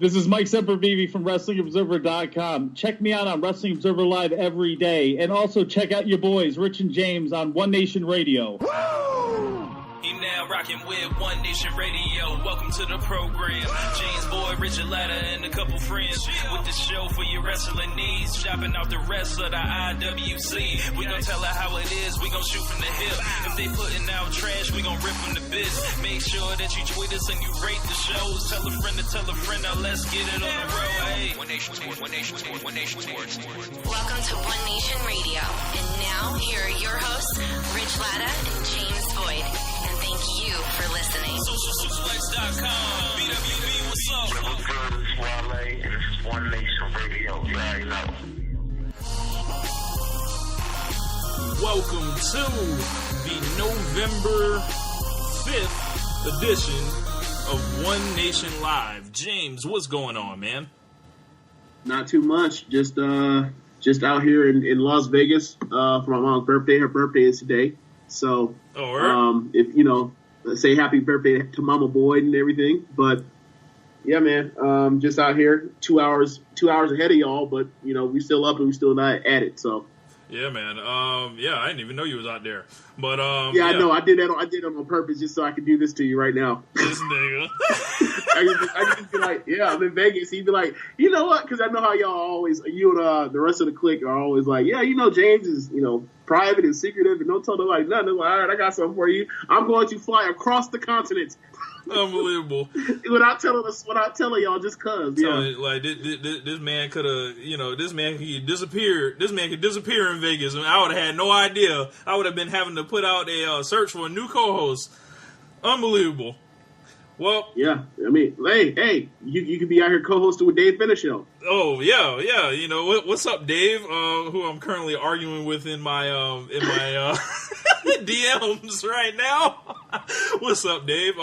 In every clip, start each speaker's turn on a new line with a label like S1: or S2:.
S1: This is Mike Sempervive from WrestlingObserver.com. Check me out on Wrestling Observer Live every day. And also check out your boys, Rich and James, on One Nation Radio.
S2: You now rocking with One Nation Radio. Welcome to the program. James Boy, Richard Latta, and a couple friends with the show for your wrestling needs. Shopping out the rest of the IWC. We gon' tell her how it is. We gon' shoot from the hip. If they putting out trash, we gon' rip from the biz. Make sure that you tweet us and you rate the shows. Tell a friend to tell a friend. Now let's get it on the road. Hey. One Nation Sports. One Nation Sports. One Nation Sports.
S3: Welcome to One Nation Radio. And now here are your hosts, Rich Latta and James Boyd. Thank you for listening.
S2: SocialSuplex.com. BWB, what's up?
S4: What's good? It's Wale, and this is One Nation Radio. You already know.
S2: Welcome to the November 5th edition of One Nation Live. James, what's going on, man?
S5: Not too much. Just out here in Las Vegas for my mom's birthday. Her birthday is today. So, if say happy birthday to Mama Boyd and everything. But yeah, man, just out here 2 hours ahead of y'all. But we still up and we still not at it. So
S2: yeah, man. I didn't even know you was out there. But
S5: yeah, I know. I did that on purpose just so I could do this to you right now.
S2: This nigga.
S5: I could just be like, yeah, I'm in Vegas. He'd be like, you know what? Because I know how y'all always, you and the rest of the clique are always like, yeah, James is, private and secretive and don't tell nobody nothing. I'm like, all right, I got something for you. I'm going to fly across the continent.
S2: Unbelievable.
S5: without telling y'all just cause. Yeah.
S2: Like this man could have, this man could disappear. This man could disappear in Vegas, and I would have had no idea. I would have been having to put out a search for a new co-host. Unbelievable. Well,
S5: yeah. I mean, hey, you could be out here co-hosting with Dave Finishow.
S2: Oh yeah. What's up, Dave? Who I'm currently arguing with in my DMs right now. What's up, Dave?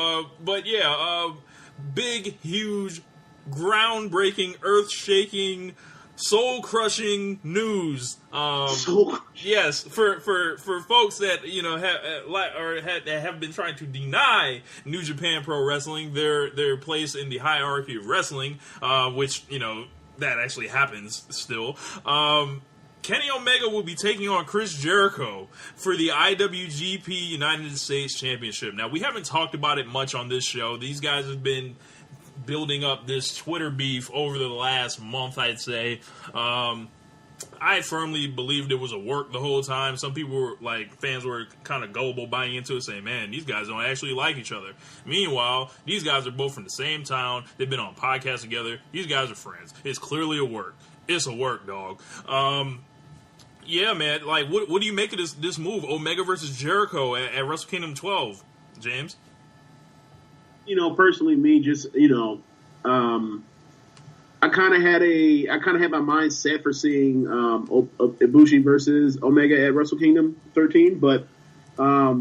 S2: But yeah, big, huge, groundbreaking, earth-shaking, soul-crushing news. Yes, for folks that have been trying to deny New Japan Pro Wrestling their place in the hierarchy of wrestling, which that actually happens still. Kenny Omega will be taking on Chris Jericho for the IWGP United States Championship. Now, we haven't talked about it much on this show. These guys have been building up this Twitter beef over the last month, I'd say. I firmly believed it was a work the whole time. Some people were fans were kind of gullible buying into it, saying, man, these guys don't actually like each other. Meanwhile, these guys are both from the same town. They've been on podcasts together. These guys are friends. It's clearly a work. It's a work, dog. Yeah, man. What do you make of this move? Omega versus Jericho at Wrestle Kingdom 12, James?
S5: Personally, me, just I kind of had my mind set for seeing Ibushi versus Omega at Wrestle Kingdom 13, but I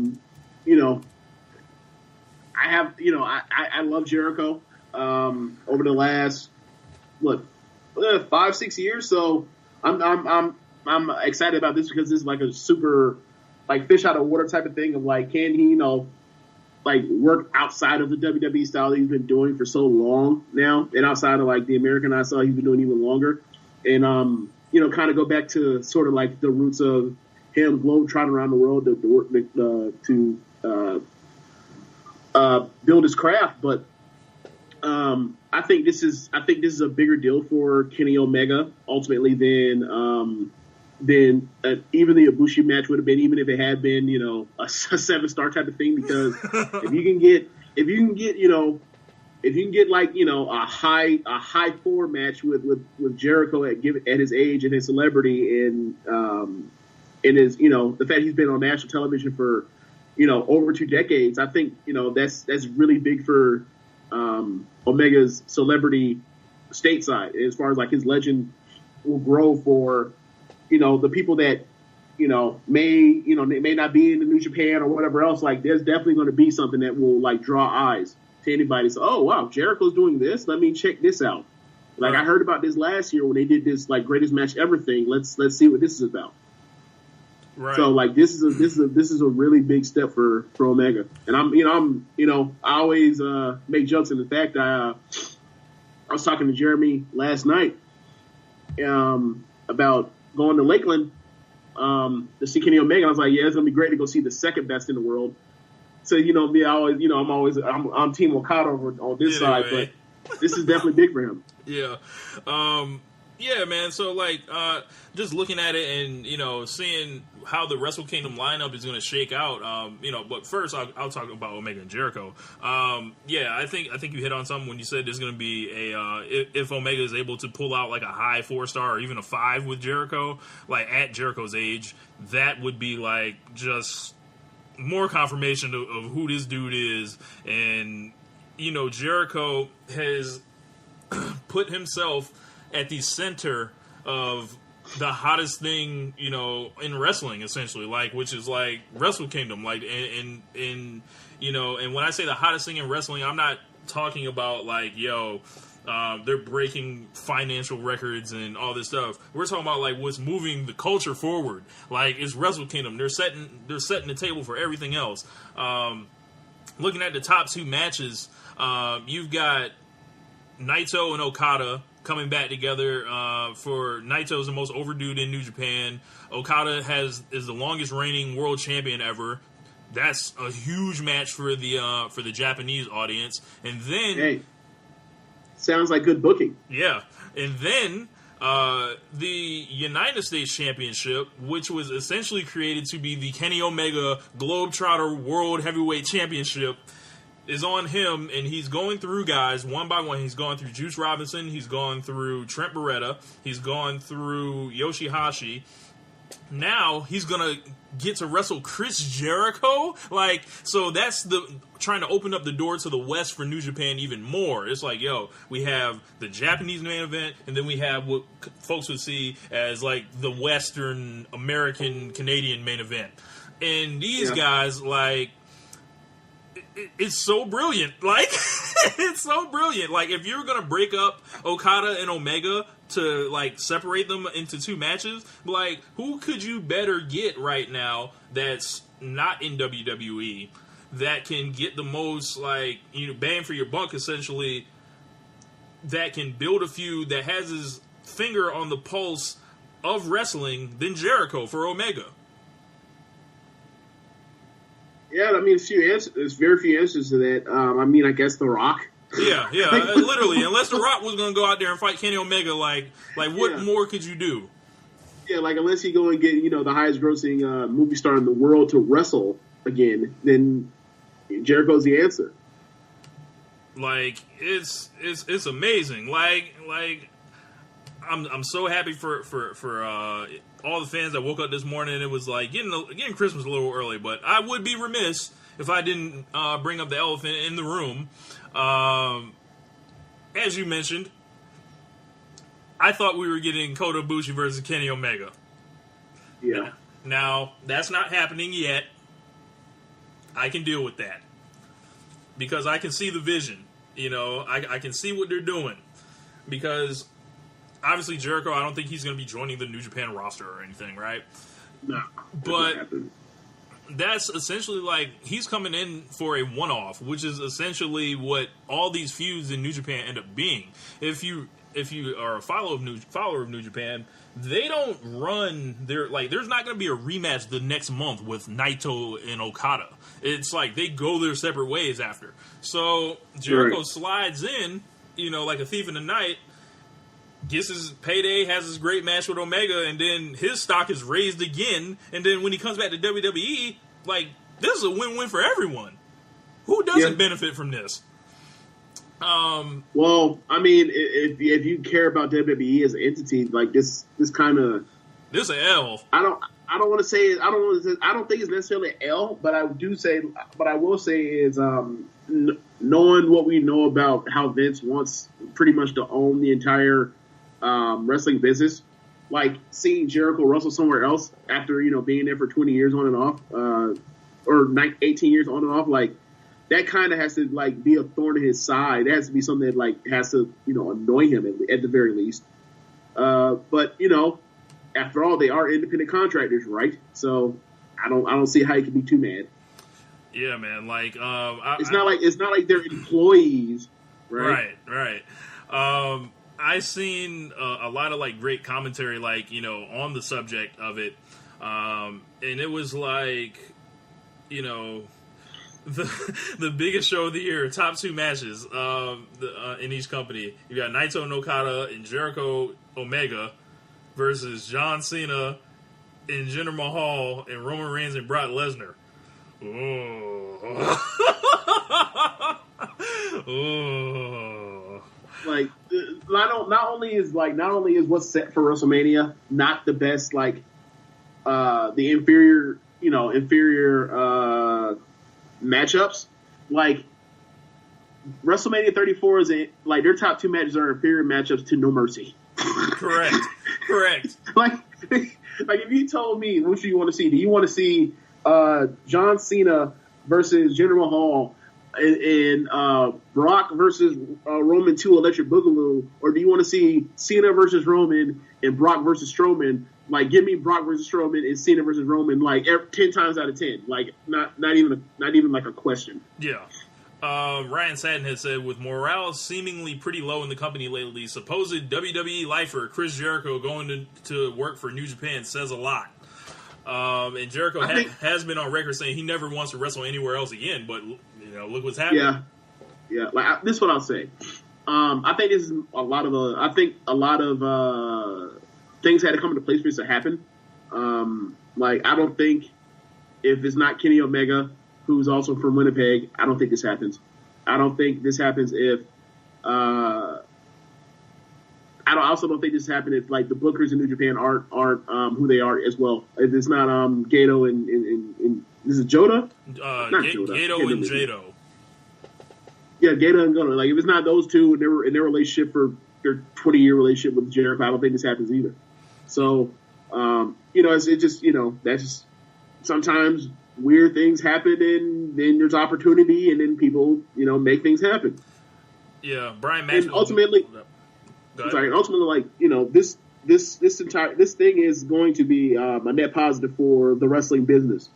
S5: have I love Jericho over the last 5-6 years, so I'm excited about this because this is like a super fish out of water type of thing of can he work outside of the WWE style that he's been doing for so long now, and outside of the American style he's been doing even longer, and kind of go back to sort of the roots of him globetrotting around the world to build his craft. But I think this is a bigger deal for Kenny Omega ultimately than even the Ibushi match would have been, even if it had been, a 7-star type of thing. Because if you can get a high 4 match with Jericho at his age and his celebrity and his the fact he's been on national television for over 2 decades, I think that's really big for Omega's celebrity stateside, as far as his will grow for the people that may not be in the New Japan or whatever else. There's definitely going to be something that will draw eyes to anybody. So, oh wow, Jericho's doing this. Let me check this out. I heard about this last year when they did this greatest match ever thing. Let's see what this is about. Right. So this is a really big step for Omega. And I always make jokes in the fact I was talking to Jeremy last night about going to Lakeland to see Kenny Omega. I was like, yeah, it's gonna be great to go see the second best in the world. So me, I'm Team Okada on this side, but this is definitely big for him.
S2: Yeah. Yeah, man. So, like, just looking at it and, seeing how the Wrestle Kingdom lineup is going to shake out, but first I'll talk about Omega and Jericho. Yeah, I think you hit on something when you said there's going to be if Omega is able to pull out, like, a high 4-star or even a 5 with Jericho, like, at Jericho's age, that would be, like, just more confirmation of who this dude is. And, Jericho has put himself at the center of the hottest thing, in wrestling, essentially, like, which is like Wrestle Kingdom, like, and when I say the hottest thing in wrestling, I'm not talking about like, they're breaking financial records and all this stuff. We're talking about like what's moving the culture forward. Like, it's Wrestle Kingdom. They're setting the table for everything else. Looking at the top 2 matches, you've got Naito and Okada coming back together. For Naito's the most overdue in New Japan. Okada is the longest reigning world champion ever. That's a huge match for the Japanese audience. And then,
S5: sounds like good booking.
S2: Yeah, and then the United States Championship, which was essentially created to be the Kenny Omega Globetrotter World Heavyweight Championship, is on him, and he's going through guys one by one. He's gone through Juice Robinson, he's gone through Trent Beretta, he's gone through Yoshihashi. Now he's gonna get to wrestle Chris Jericho. Like, so that's trying to open up the door to the West for New Japan even more. It's like, we have the Japanese main event, and then we have what folks would see as like the Western American Canadian main event. And these guys, like, it's so brilliant. Like, it's so brilliant. Like, if you're going to break up Okada and Omega to, like, separate them into 2 matches, like, who could you better get right now that's not in WWE that can get the most, like, bang for your buck, essentially, that can build a feud, that has his finger on the pulse of wrestling, than Jericho for Omega?
S5: Yeah, I mean, there's very few answers to that. I guess The Rock.
S2: Yeah, literally. Unless The Rock was going to go out there and fight Kenny Omega, like what more could you do?
S5: Yeah, like, unless you go and get, the highest grossing movie star in the world to wrestle again, then Jericho's the answer.
S2: Like, it's amazing. Like I'm so happy for all the fans that woke up this morning and it was like getting Christmas a little early, but I would be remiss if I didn't bring up the elephant in the room. As you mentioned, I thought we were getting Kota Ibushi versus Kenny Omega.
S5: Yeah.
S2: Now, that's not happening yet. I can deal with that. Because I can see the vision. I can see what they're doing. Because obviously Jericho, I don't think he's going to be joining the New Japan roster or anything, right?
S5: No.
S2: But that's essentially like he's coming in for a one-off, which is essentially what all these feuds in New Japan end up being. If you are a follower of New Japan, they don't run their, like, there's not going to be a rematch the next month with Naito and Okada. It's like they go their separate ways after. So Jericho slides in, like a thief in the night, gets his payday, has his great match with Omega, and then his stock is raised again. And then when he comes back to WWE, like, this is a win-win for everyone. Who doesn't benefit from this?
S5: Well, I mean, if you care about WWE as an entity, like this kind of
S2: this an L.
S5: I don't want to say I don't think it's necessarily an L, but I will say is knowing what we know about how Vince wants pretty much to own the entire wrestling business, like seeing Jericho wrestle somewhere else after being there for 20 years on and off, or 18 years on and off, like. That kind of has to, like, be a thorn in his side. It has to be something that, like, has to, annoy him at the very least. But, after all, they are independent contractors, right? So I don't see how he can be too mad.
S2: Yeah, man. Like,
S5: it's not like they're employees, right?
S2: Right. I seen a lot of like great commentary, like on the subject of it, and it was like, the biggest show of the year, top 2 matches in each company. You got Naito and Okada and Jericho Omega versus John Cena and Jinder Mahal and Roman Reigns and Brock Lesnar. Oh. Oh.
S5: Like, not only is what's set for WrestleMania not the best, like the inferior matchups. Like, WrestleMania 34 is like their top 2 matches are inferior matchups to No Mercy.
S2: Correct.
S5: like if you told me what do you want to see? Do you want to see John Cena versus Jinder Mahal and Brock versus Roman 2 Electric Boogaloo, or do you want to see Cena versus Roman and Brock versus Strowman? Like, give me Brock versus Strowman and Cena versus Roman, like 10 times out of 10. Like, not even like a question.
S2: Yeah. Ryan Satin has said, with morale seemingly pretty low in the company lately, supposed WWE lifer Chris Jericho going to work for New Japan says a lot. And Jericho has been on record saying he never wants to wrestle anywhere else again, but look what's happening.
S5: Yeah. Like, this is what I'll say. I think this is a lot of things had to come into place for this to happen. Like, I don't think if it's not Kenny Omega, who's also from Winnipeg, I don't think this happens. I don't think this happens if I also don't think this happens if like the bookers in New Japan aren't who they are as well. If it's not Gato and this is Joda? Not Joda.
S2: Gato and Jado.
S5: Yeah, Gato and Gunner. Like, if it's not those two in their relationship for their 20-year relationship with Jericho, I don't think this happens either. So, that's just sometimes weird things happen, and then there's opportunity, and then people, make things happen.
S2: Yeah, Brian Maxwell.
S5: And ultimately, this thing is going to be a net positive for the wrestling business.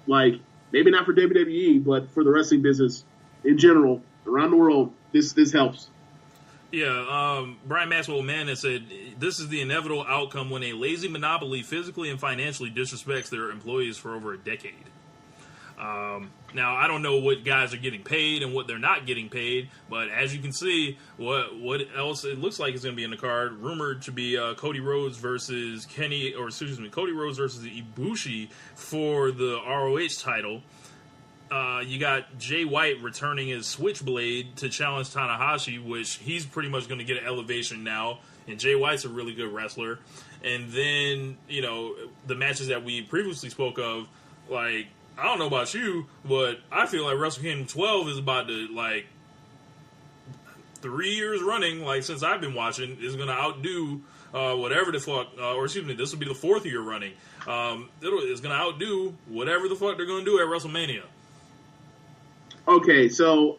S5: Like, maybe not for WWE, but for the wrestling business in general around the world. This helps.
S2: Yeah, Brian Maxwell Mann has said, this is the inevitable outcome when a lazy monopoly physically and financially disrespects their employees for over a decade. Now, I don't know what guys are getting paid and what they're not getting paid, but as you can see, what else it looks like is going to be in the card, rumored to be Cody Rhodes versus Ibushi for the ROH title. You got Jay White returning as Switchblade to challenge Tanahashi, which he's pretty much going to get an elevation now. And Jay White's a really good wrestler. And then, the matches that we previously spoke of, like, I don't know about you, but I feel like Wrestle Kingdom 12 is about to, like, 3 years running, like, since I've been watching, is going to outdo whatever the fuck, this will be the 4th year running. It's going to outdo whatever the fuck they're going to do at WrestleMania.
S5: Okay, so,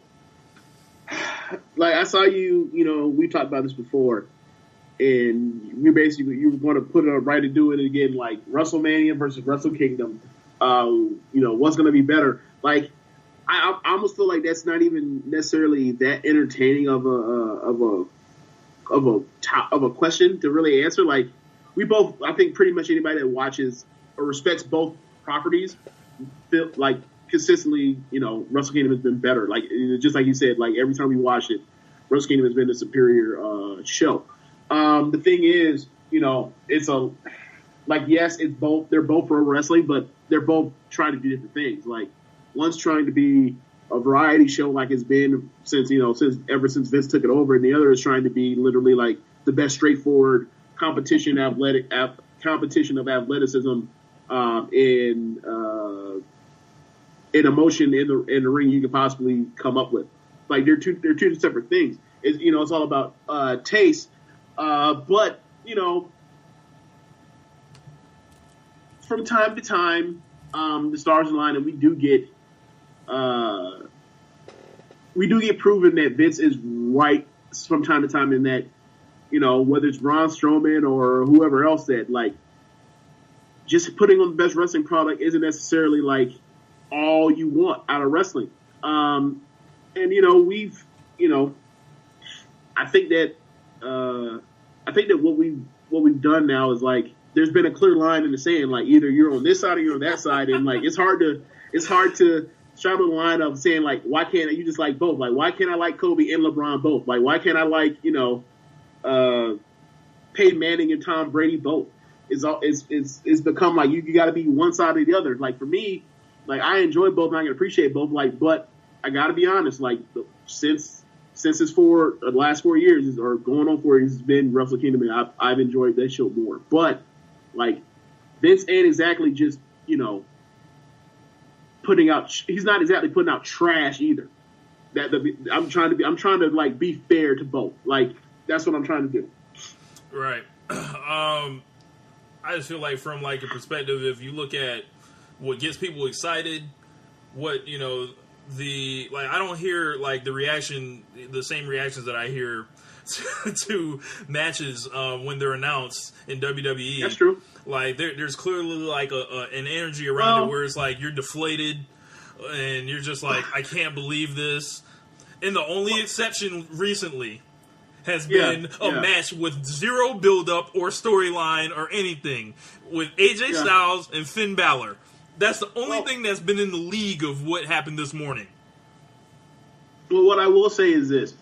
S5: like, I saw we talked about this before, and you want to put it right to do it again, like, WrestleMania versus Wrestle Kingdom, what's going to be better? Like, I almost feel like that's not even necessarily that entertaining of a question to really answer. Like, I think pretty much anybody that watches or respects both properties feel like consistently, Wrestle Kingdom has been better. Like, just like you said, like, every time we watch it, Wrestle Kingdom has been a superior show. The thing is, it's yes, it's both. They're both pro wrestling, but they're both trying to do different things. Like, one's trying to be a variety show, like it's been since since Vince took it over, and the other is trying to be literally like the best straightforward competition of athleticism in emotion in the ring you could possibly come up with. Like, they're two separate things. It's all about taste, but from time to time, the stars align, and we do get proven that Vince is right from time to time in that, whether it's Braun Strowman or whoever else, that, like, just putting on the best wrestling product isn't necessarily, like, all you want out of wrestling. And, I think that I think that what we've done now is like there's been a clear line in the sand. Like either you're on this side or you're on that side, and like it's hard to straddle the line of saying like why can't you just like both? Like why can't I like Kobe and LeBron both? Like why can't I like Peyton Manning and Tom Brady both? It's become like you got to be one side or the other. Like for me, like I enjoy both and I can appreciate both. Like, but I got to be honest. Like since it's the last 4 years or going on 4 years, it's been Wrestle Kingdom, and I've enjoyed that show more. But like Vince ain't exactly just putting out. He's not exactly putting out trash either. I'm trying to like be fair to both. Like that's what I'm trying to do.
S2: Right. I just feel like from like a perspective, if you look at what gets people excited, what I don't hear like the same reactions that I hear to matches when they're announced in WWE.
S5: That's true.
S2: Like there's clearly like an energy around it where it's like you're deflated and you're just like, I can't believe this. And the only exception recently has been a match with zero build-up or storyline or anything with AJ Styles and Finn Balor. That's the only thing that's been in the league of what happened this morning.
S5: Well, what I will say is this.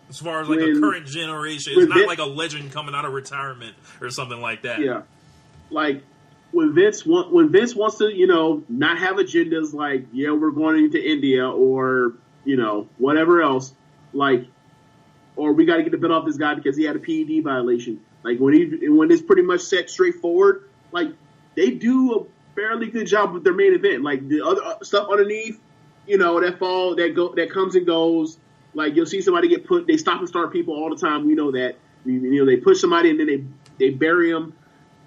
S2: As far as like a current generation, it's not like a legend coming out of retirement or something like that.
S5: Yeah. Like, when Vince wants to, not have agendas like, we're going into India or, whatever else, like, or we got to get the bit off this guy because he had a PED violation. Like when it's pretty much set straightforward, like they do a fairly good job with their main event. Like the other stuff underneath, that comes and goes. Like you'll see somebody get put. They stop and start people all the time. We know that. They push somebody and then they bury them,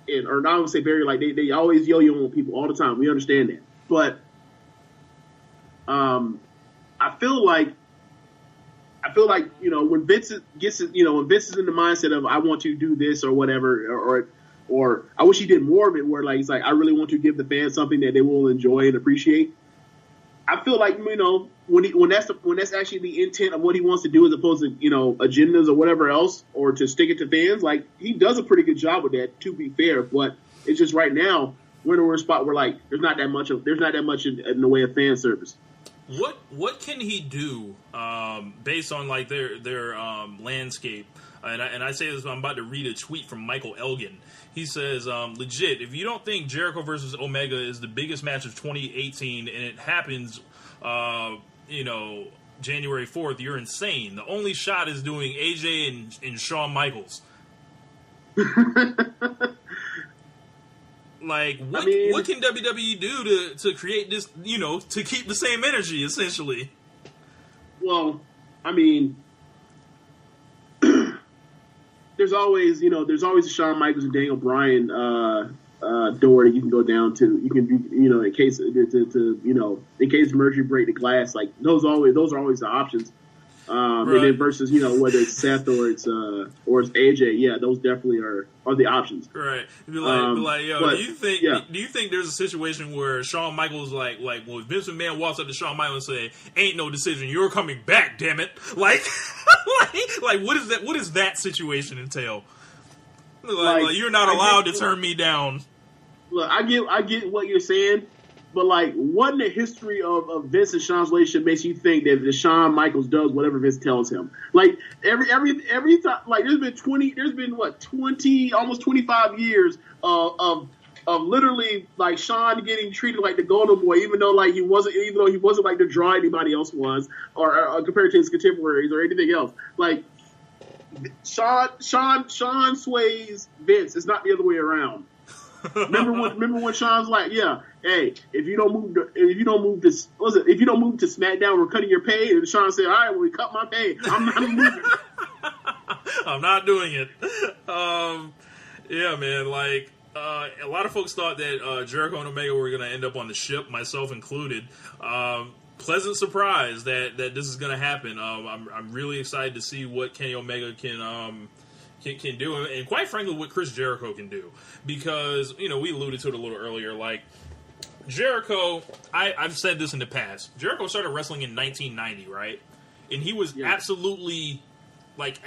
S5: or not even say bury. Like they always yo-yo on people all the time. We understand that, but I feel like when Vince gets when Vince is in the mindset of I want to do this or whatever or I wish he did more of it where like he's like I really want to give the fans something that they will enjoy and appreciate. I feel like when that's actually the intent of what he wants to do as opposed to agendas or whatever else or to stick it to fans, like he does a pretty good job with that, to be fair. But it's just right now we're in a spot where like there's not that much in the way of fan service.
S2: What can he do based on like their landscape? And I say this, I'm about to read a tweet from Michael Elgin. He says, legit, if you don't think Jericho versus Omega is the biggest match of 2018 and it happens, January 4th, you're insane. The only shot is doing AJ and Shawn Michaels. Like, what can WWE do to create this, to keep the same energy, essentially?
S5: Well, I mean, there's always a Shawn Michaels and Daniel Bryan door that you can go down to. You can do, in case in case Mercury break the glass. Like those are always the options. Right. And then versus whether it's Seth or it's AJ, yeah, those definitely are the options.
S2: Right. Be like, yo, do you think there's a situation where Shawn Michaels like when Vince McMahon walks up to Shawn Michaels and say, "Ain't no decision, you're coming back, damn it!" Like, like what is that? What does that situation entail? Like you're not allowed to turn me down.
S5: Look, I get what you're saying. But like, what in the history of Vince and Shawn's relationship makes you think that Shawn Michaels does whatever Vince tells him? Like every time, like there's been 20, almost 25 years of literally like Shawn getting treated like the golden boy, even though he wasn't like the draw anybody else was, or compared to his contemporaries or anything else. Like Shawn sways Vince. It's not the other way around. Remember when Shawn's like, yeah, hey, if you don't move to SmackDown, we're cutting your pay. And Shawn said, all right, well, we cut my pay. I'm not moving.
S2: I'm not doing it. Yeah, man. Like a lot of folks thought that Jericho and Omega were going to end up on the ship, myself included. Pleasant surprise that this is going to happen. I'm really excited to see what Kenny Omega can do, and quite frankly, what Chris Jericho can do. Because, we alluded to it a little earlier, like, Jericho, I've said this in the past, Jericho started wrestling in 1990, right? And he was absolutely, like,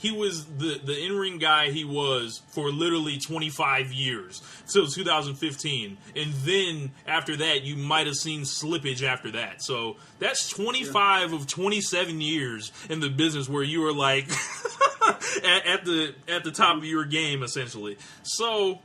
S2: he was the in-ring guy he was for literally 25 years, till 2015. And then after that, you might have seen slippage after that. So that's 25 of 27 years in the business where you were like at the top of your game, essentially. So,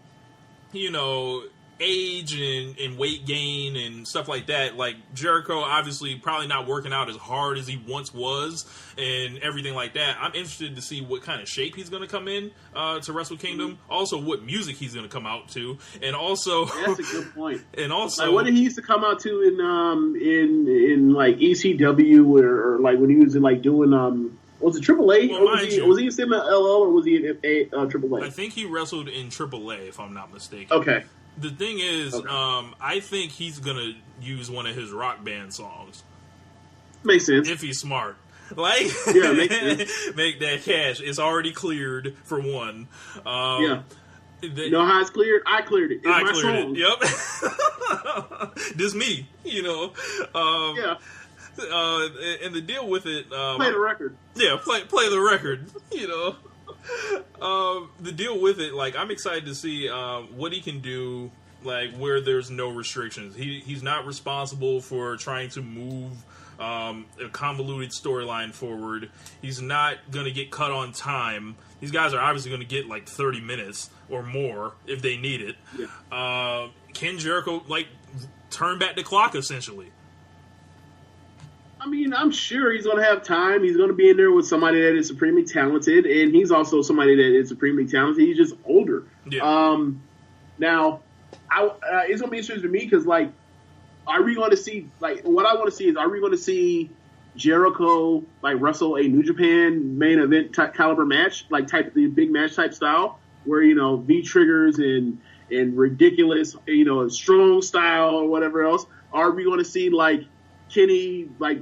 S2: you know, age and weight gain and stuff like that. Like, Jericho obviously probably not working out as hard as he once was and everything like that. I'm interested to see what kind of shape he's going to come in to Wrestle Kingdom. Also, what music he's going to come out to, and also
S5: that's a good point.
S2: And also,
S5: like, what did he used to come out to in like ECW or like when he was in like doing was it AAA?
S2: Well,
S5: was he in LL or was he in AAA?
S2: I think he wrestled in AAA, if I'm not mistaken.
S5: Okay.
S2: The thing is, I think he's gonna use one of his rock band songs.
S5: Makes sense
S2: if he's smart. Like,
S5: yeah, makes sense.
S2: Make that cash. It's already cleared for one.
S5: Yeah. You know how it's cleared? I cleared it. It's
S2: I
S5: my
S2: cleared
S5: song.
S2: it. Yep. This me. You know.
S5: Yeah.
S2: And the deal with it.
S5: Play the record.
S2: Yeah, play the record. You know. The deal with it, like, I'm excited to see what he can do, like, where there's no restrictions. He's not responsible for trying to move a convoluted storyline forward. He's not going to get cut on time. These guys are obviously going to get like 30 minutes or more if they need it. Yeah. Can Jericho, like, turn back the clock, essentially?
S5: I mean, I'm sure he's going to have time. He's going to be in there with somebody that is supremely talented, and he's also somebody that is supremely talented. He's just older.
S2: Yeah.
S5: Now, it's going to be interesting to me because, like, are we going to see, like, what I want to see is, are we going to see Jericho, like, wrestle a New Japan main event caliber match, like, the big match type style, where, you know, V-triggers and ridiculous, you know, strong style or whatever else? Are we going to see, like, Kenny, like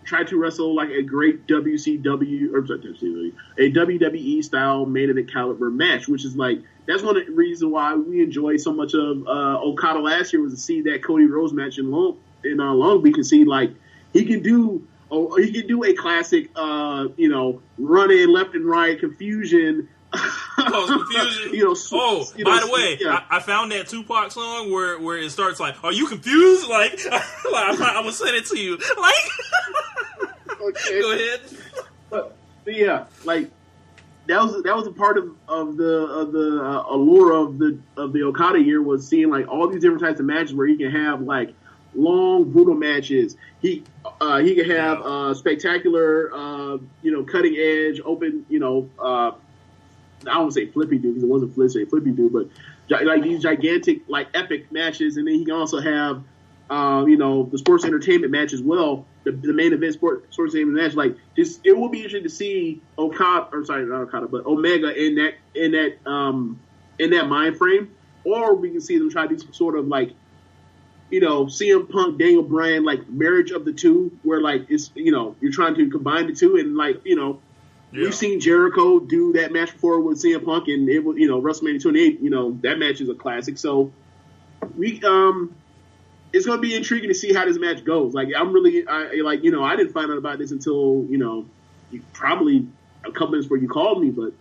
S5: try to wrestle like a great WCW or a WWE style main event caliber match, which is like, that's one of the reasons why we enjoyed so much of Okada last year, was to see that Cody Rhodes match in Long Beach and see, like, he can do a classic you know, run in left and right confusion.
S2: Confusion.
S5: You know,
S2: by the way, yeah. I found that Tupac song where it starts like, "Are you confused?" Like, I'm gonna send it to you. Like,
S5: okay.
S2: Go ahead.
S5: But yeah, like, that was a part of the allure of the Okada year, was seeing like all these different types of matches where he can have like long brutal matches. He can have spectacular, you know, cutting edge, open, you know. I don't want to say flippy dude because it wasn't flippy dude, but like these gigantic, like, epic matches, and then he can also have, you know, the sports entertainment match as well, the main event sports entertainment match. Like, just, it will be interesting to see Omega in that mind frame, or we can see them try to do some sort of, like, you know, CM Punk, Daniel Bryan, like, marriage of the two, where, like, it's, you know, you're trying to combine the two, and, like, you know. Yeah. We've seen Jericho do that match before with CM Punk, and it was, you know, WrestleMania 28. You know, that match is a classic. So it's going to be intriguing to see how this match goes. Like, I didn't find out about this until, you know, probably a couple minutes before you called me. But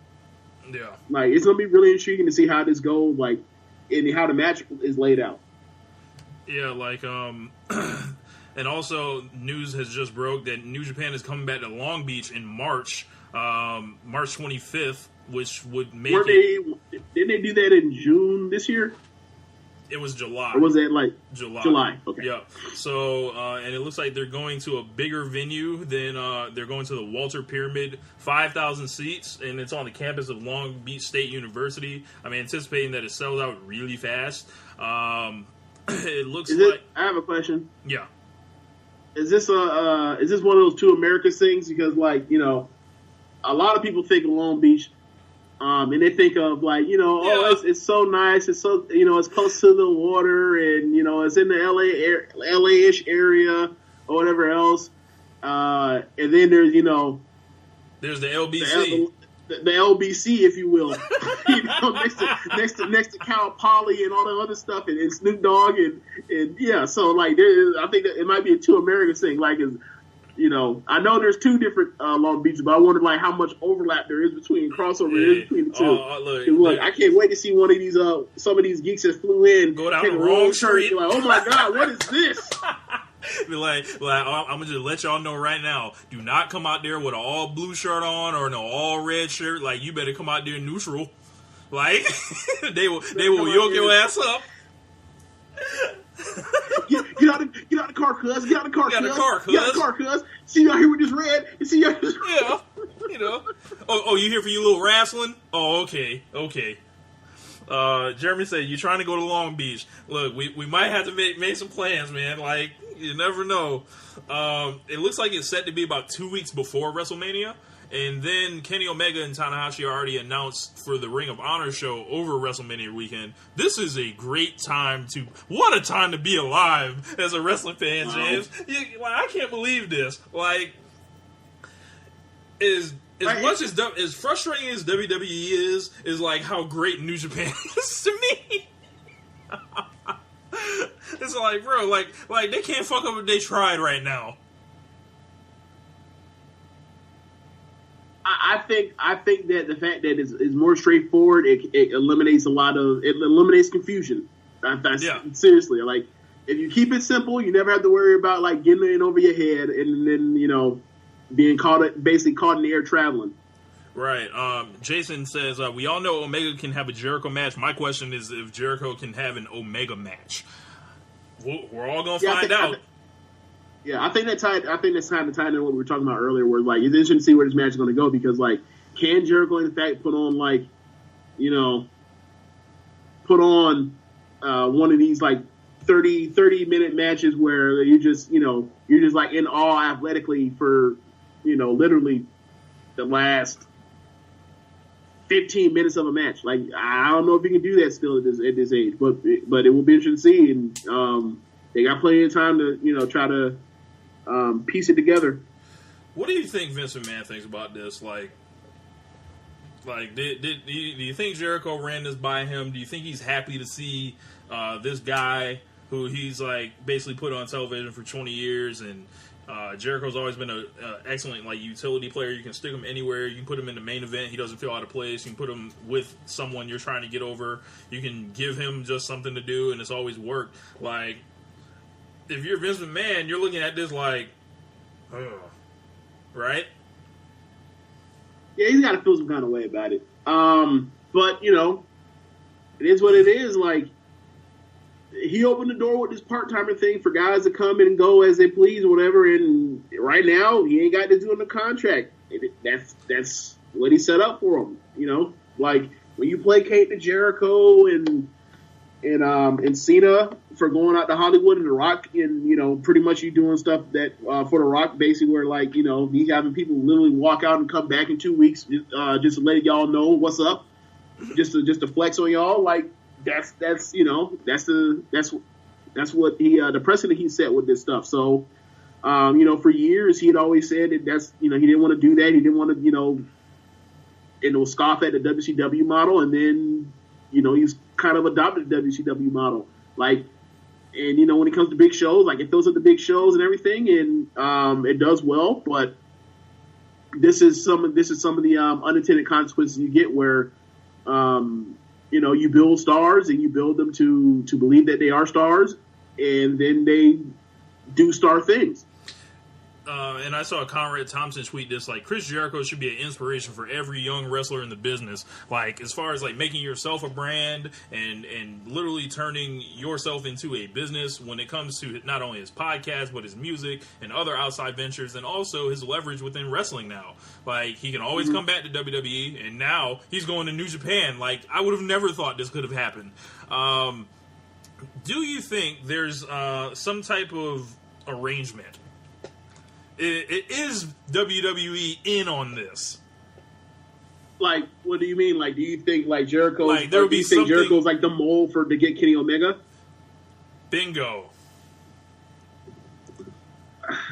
S2: yeah,
S5: like, it's going to be really intriguing to see how this goes, like, and how the match is laid out.
S2: Yeah, like, and also news has just broke that New Japan is coming back to Long Beach in March. March 25th, which would make
S5: didn't they do that in June this year?
S2: It was July.
S5: Or was that like
S2: July?
S5: Okay.
S2: Yeah. So, and it looks like they're going to a bigger venue than they're going to the Walter Pyramid, 5,000 seats, and it's on the campus of Long Beach State University. I'm anticipating that it sells out really fast. It looks like.
S5: I have a question.
S2: Yeah.
S5: Is this one of those two Americas things? Because, like, you know, a lot of people think of Long Beach, and they think of, like, you know, oh, it's so nice, it's so, you know, it's close to the water, and, you know, it's in the LA-ish area or whatever else. And then there's, you know,
S2: there's the LBC,
S5: the LBC, if you will, you know, next to Cal Poly and all the other stuff, and Snoop Dogg, and yeah. So, like, I think that it might be a two Americans thing. Like, I know there's 2 different Long Beaches, but I wonder like how much overlap there is between between the 2. Look, I can't wait to see one of these some of these geeks that flew in
S2: go down the wrong street.
S5: Like, oh my god, what is this?
S2: Be like, I'm gonna just let y'all know right now. Do not come out there with an all blue shirt on or an all red shirt. Like, you better come out there neutral. Like, they will yoke your ass up.
S5: Get out of the car, cuz. Get out of the car, cuz. See you out here with this red.
S2: Yeah, Oh, you here for your little wrestling? Oh, okay. Jeremy said, you're trying to go to Long Beach. Look, we might have to make some plans, man. Like, you never know. It looks like it's set to be about 2 weeks before WrestleMania. And then Kenny Omega and Tanahashi already announced for the Ring of Honor show over WrestleMania weekend. This is a great time what a time to be alive as a wrestling fan, James. I can't believe this. Like, as frustrating as WWE is like how great New Japan is to me. It's like, bro, like they can't fuck up if they tried right now.
S5: I think that the fact that it's more straightforward, it eliminates eliminates confusion. Seriously, like, if you keep it simple, you never have to worry about like getting in over your head and then being basically caught in the air traveling.
S2: Right. Jason says, we all know Omega can have a Jericho match. My question is if Jericho can have an Omega match. We're all gonna find out.
S5: I think that's time to tie into what we were talking about earlier, where like it's interesting to see where this match is going to go, because like, can Jericho in fact put on one of these like 30-minute matches where you're just like in awe athletically for literally the last 15 minutes of a match. Like, I don't know if you can do that still at this age, but it will be interesting to see, and they got plenty of time to try to piece it together.
S2: What do you think Vince McMahon thinks about this? Like, do you think Jericho ran this by him? Do you think he's happy to see this guy who he's like basically put on television for 20 years, and Jericho's always been an excellent like utility player. You can stick him anywhere. You can put him in the main event. He doesn't feel out of place. You can put him with someone you're trying to get over. You can give him just something to do, and it's always worked. Like, if you're Vince McMahon, you're looking at this like, right?
S5: Yeah, he's got to feel some kind of way about it. But it is what it is. Like, he opened the door with this part-timer thing for guys to come and go as they please or whatever, and right now he ain't got to do in the contract. That's what he set up for him. Like, when you placate to Jericho and Cena for going out to Hollywood, and The Rock, and pretty much you doing stuff that for The Rock, basically where like he's having people literally walk out and come back in 2 weeks just to let y'all know what's up, just to flex on y'all. Like, that's what the precedent he set with this stuff. So for years he had always said that he didn't want to do that. He didn't want to scoff at the WCW model, and then he's kind of adopted the WCW model. Like, and when it comes to big shows, like, it fills up the big shows and everything, and it does well. But this is some of the unintended consequences you get where you build stars and you build them to believe that they are stars, and then they do star things.
S2: And I saw Conrad Thompson tweet this, like, Chris Jericho should be an inspiration for every young wrestler in the business. Like, as far as, like, making yourself a brand and literally turning yourself into a business when it comes to not only his podcast, but his music and other outside ventures, and also his leverage within wrestling now. Like, he can always come back to WWE, and now he's going to New Japan. Like, I would have never thought this could have happened. Do you think there's some type of arrangement? It is WWE in on this?
S5: Like, what do you mean? Like, do you think like Jericho?
S2: Like, there would be something.
S5: Jericho's like the mole to get Kenny Omega?
S2: Bingo.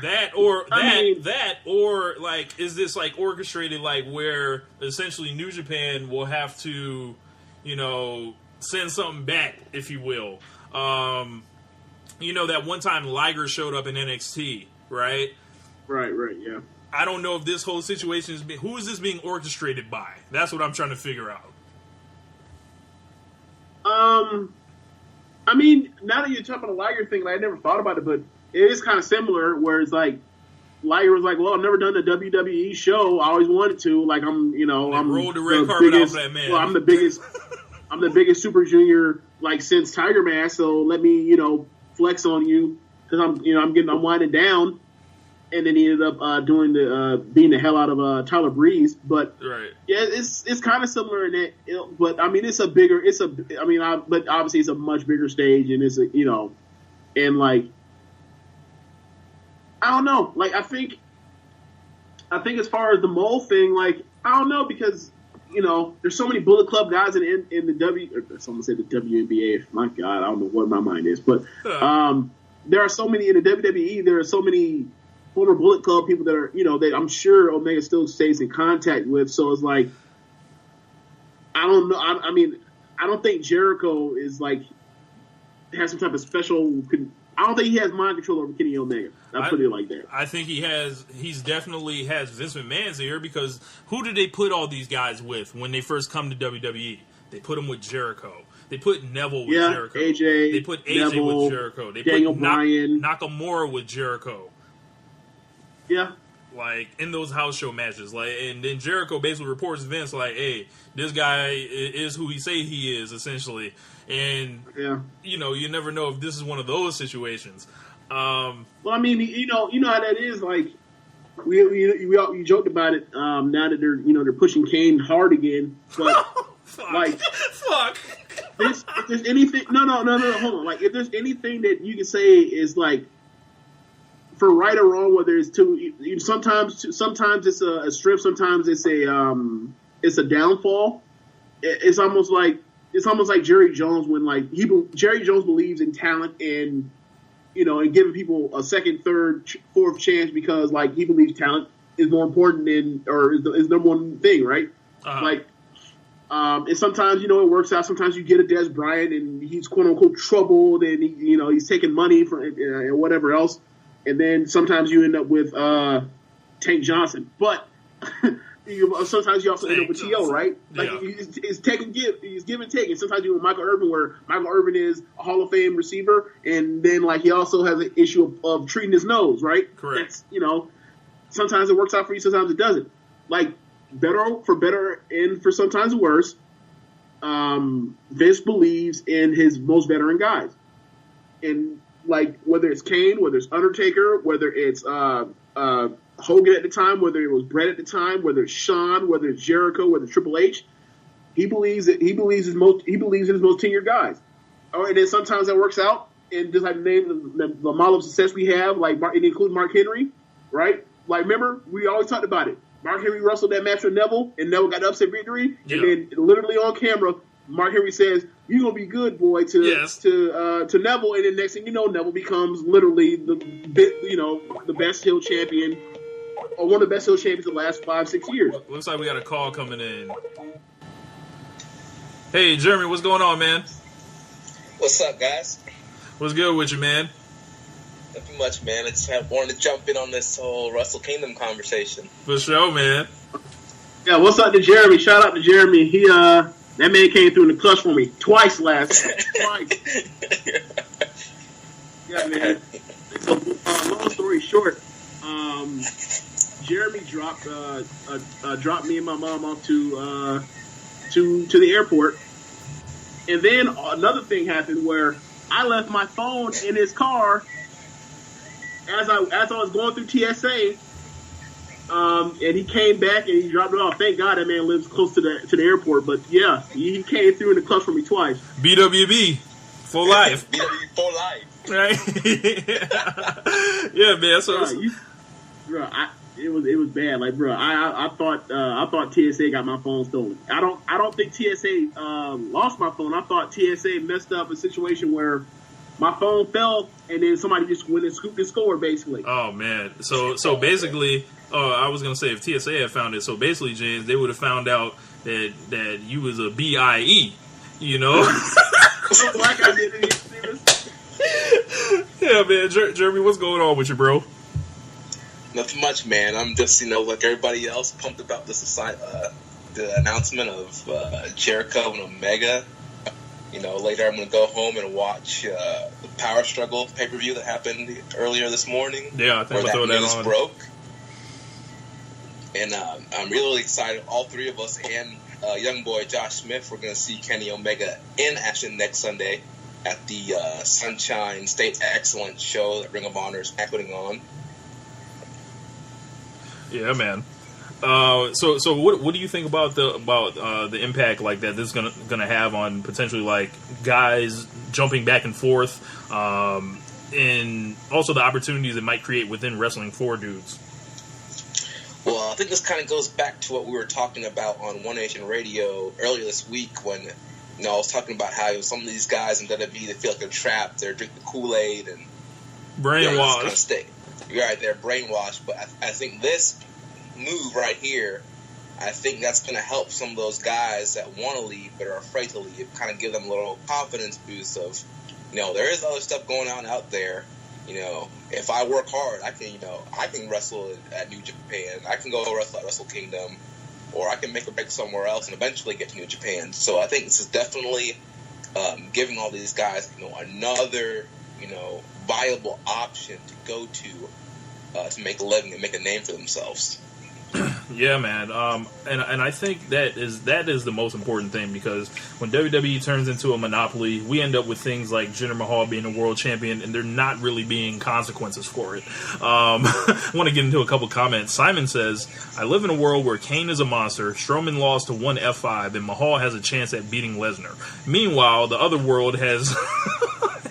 S2: That or like, is this like orchestrated, like where essentially New Japan will have to, send something back, if you will. That one time Liger showed up in NXT, right?
S5: Right, yeah.
S2: I don't know if this whole situation is who is this being orchestrated by? That's what I'm trying to figure out.
S5: I mean, now that you're talking about the Liger thing, like, I never thought about it, but it is kind of similar. Where it's like Liger was like, "Well, I've never done a WWE show. I always wanted to. Like, I'm
S2: rolled the red carpet
S5: biggest,
S2: off that man.
S5: Well, I'm the biggest Super Junior like since Tiger Mask. So let me, flex on you because I'm winding down." And then he ended up being the hell out of Tyler Breeze. But
S2: right.
S5: Yeah, it's kind of similar in that. But I mean, but obviously it's a much bigger stage, and it's and like I don't know. Like I think as far as the mole thing, like I don't know because there's so many Bullet Club guys in the someone said the WNBA. My God, I don't know what my mind is, but there are so many in the WWE. There are so many former Bullet Club people that are, that I'm sure Omega still stays in contact with. So it's like, I don't know. I mean, I don't think Jericho is like has some type of special. I don't think he has mind control over Kenny Omega. I'll put it like that.
S2: I think he's definitely has Vince McMahon's ear because who did they put all these guys with when they first come to WWE? They put them with Jericho. They put Neville with Jericho.
S5: AJ.
S2: They put AJ
S5: Neville,
S2: with Jericho. They
S5: Daniel
S2: put
S5: Bryan.
S2: Nakamura with Jericho.
S5: Yeah.
S2: Like, in those house show matches. Like, and then Jericho basically reports to Vince, like, hey, this guy is who he say he is, essentially. And, you never know if this is one of those situations.
S5: Well, I mean, you know how that is. Like, we joked about it now that they're pushing Kane hard again. But,
S2: Fuck. Fuck.
S5: If there's anything... No, hold on. Like, if there's anything that you can say is, like, for right or wrong, whether it's sometimes it's a strength, sometimes it's a downfall. It's almost like Jerry Jones when like Jerry Jones believes in talent and and giving people a second, third, fourth chance because like he believes talent is more important than or is the number one thing, right?
S2: Uh-huh.
S5: Like, and sometimes it works out. Sometimes you get a Des Bryant and he's quote unquote troubled and he's taking money from and whatever else. And then sometimes you end up with Tank Johnson, but sometimes you also end up with T.O., right? Like it's take and give, it's give and take. And sometimes you with Michael Irvin, where Michael Irvin is a Hall of Fame receiver, and then like he also has an issue of treating his nose, right?
S2: Correct.
S5: That's sometimes it works out for you, sometimes it doesn't. Like better and for sometimes worse. Vince believes in his most veteran guys, and like whether it's Kane, whether it's Undertaker, whether it's Hogan at the time, whether it was Bret at the time, whether it's Shawn, whether it's Jericho, whether it's Triple H, he believes in his most tenured guys. Oh, and then sometimes that works out, and just like name the model of success we have, like it includes Mark Henry, right? Like remember we always talked about it. Mark Henry wrestled that match with Neville, and Neville got the upset victory, and then literally on camera, Mark Henry says, "You're gonna be good, boy," to Neville, and then next thing you know, Neville becomes literally the best heel champion, or one of the best heel champions of the last 5-6 years.
S2: Looks like we got a call coming in. Hey, Jeremy, what's going on, man?
S6: What's up, guys?
S2: What's good with you, man?
S6: Nothing much, man. I just wanted to jump in on this whole Wrestle Kingdom conversation.
S2: For sure, man.
S5: Yeah, what's up to Jeremy? Shout out to Jeremy. He that man came through in the clutch for me twice last night. Twice. Yeah, man. So, long story short, Jeremy dropped me and my mom off to the airport, and then another thing happened where I left my phone in his car as I was going through TSA. And he came back and he dropped it off. Thank God that man lives close to the airport. But yeah, he came through in the clutch for me twice.
S2: BWB for life.
S6: BWB for life.
S2: Right? Yeah, man. So
S5: it was bad. Like, bro, I thought TSA got my phone stolen. I don't think TSA lost my phone. I thought TSA messed up a situation where my phone fell and then somebody just went and scooped the score, basically.
S2: Oh man. So basically, I was gonna say if TSA had found it, so basically, James, they would have found out that you was a BIE,
S5: Black identity.
S2: Yeah, man. Jeremy, what's going on with you, bro?
S6: Nothing much, man. I'm just, like everybody else, pumped about the announcement of Jericho and Omega. Later I'm going to go home and watch the Power Struggle pay-per-view that happened earlier this morning.
S2: Yeah, I think
S6: where
S2: we'll throw
S6: that news
S2: that on.
S6: broke. And I'm really excited. All three of us and young boy Josh Smith, we're going to see Kenny Omega in action next Sunday at the Sunshine State Excellence show that Ring of Honor is putting on.
S2: Yeah, man. So what do you think about the impact like that this is gonna have on potentially like guys jumping back and forth, and also the opportunities it might create within wrestling for dudes?
S6: Well, I think this kind of goes back to what we were talking about on One Nation Radio earlier this week when I was talking about how some of these guys in WWE, they feel like they're trapped, they're drinking Kool-Aid and
S2: brainwashed.
S6: Kind of state. You're right, they're brainwashed, but I think this move right here, I think that's going to help some of those guys that want to leave but are afraid to leave, kind of give them a little confidence boost of, there is other stuff going on out there. If I work hard, I can wrestle at New Japan. I can go wrestle at Wrestle Kingdom, or I can make a break somewhere else and eventually get to New Japan. So I think this is definitely giving all these guys, another, viable option to go to make a living and make a name for themselves.
S2: Yeah, man. And I think that is the most important thing, because when WWE turns into a monopoly, we end up with things like Jinder Mahal being a world champion, and there not really being consequences for it. I want to get into a couple comments. Simon says, I live in a world where Kane is a monster, Strowman lost to one F5, and Mahal has a chance at beating Lesnar. Meanwhile, the other world has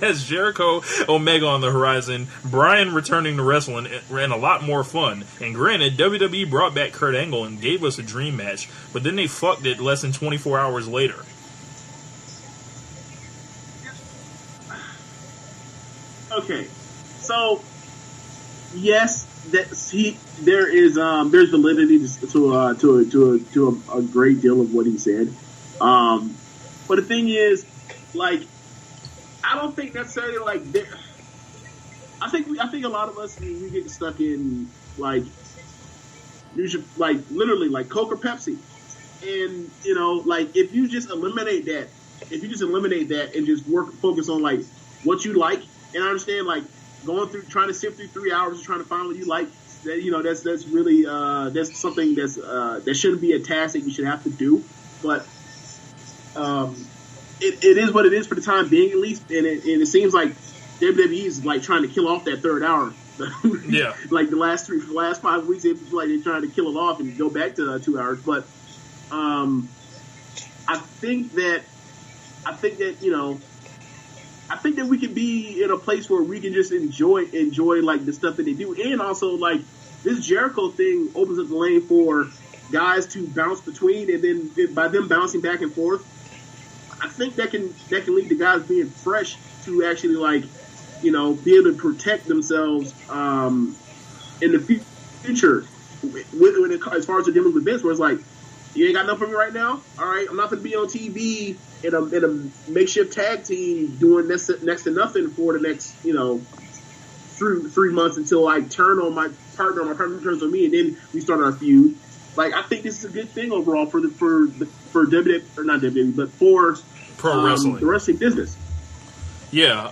S2: has Jericho, Omega on the horizon, Bryan returning to wrestling, and a lot more fun. And granted, WWE brought back Kurt Angle and gave us a dream match, but then they fucked it less than 24 hours later.
S5: Okay, so yes, there's validity to a great deal of what he said, but the thing is, like, I don't think necessarily like I think a lot of us we get stuck in like literally like Coke or Pepsi, and like if you just eliminate that and just focus on like what you like, and I understand like going through trying to sift through 3 hours and trying to find what you like, that that's really that's something that shouldn't be a task that you should have to do, but It is what it is for the time being, at least, and it seems like WWE is like trying to kill off that third hour.
S2: Yeah,
S5: like the last 5 weeks, it feels like they're trying to kill it off and go back to 2 hours. But I think that we can be in a place where we can just enjoy like the stuff that they do, and also like this Jericho thing opens up the lane for guys to bounce between, and then by them bouncing back and forth, I think that can lead to guys being fresh to actually like, be able to protect themselves in the future. As far as they're dealing with Vince, where it's like, you ain't got nothing for me right now. All right, I'm not going to be on TV in a makeshift tag team doing next to nothing for the next 3 months until I turn on my partner. My partner turns on me, and then we start our feud. Like, I think this is a good thing overall for WWE, or not WWE, but for
S2: pro wrestling,
S5: the wrestling business.
S2: Yeah,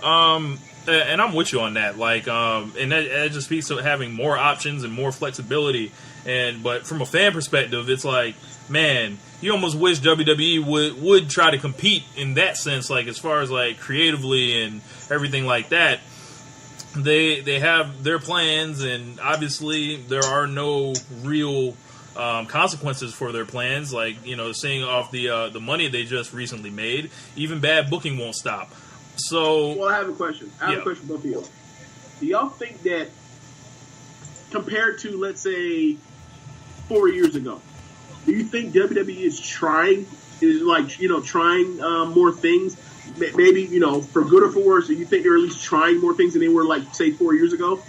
S2: and I'm with you on that. Like, and that just speaks to having more options and more flexibility. But from a fan perspective, it's like, man, you almost wish WWE would try to compete in that sense. Like, as far as like creatively and everything like that, they have their plans, and obviously there are no real consequences for their plans, like seeing off the money they just recently made. Even bad booking won't stop. So,
S5: well, I have a question. I have a question for both of y'all. Do y'all think that compared to, let's say, 4 years ago, do you think WWE is trying more things? Maybe for good or for worse. Do you think they're at least trying more things than they were, like, say, 4 years ago?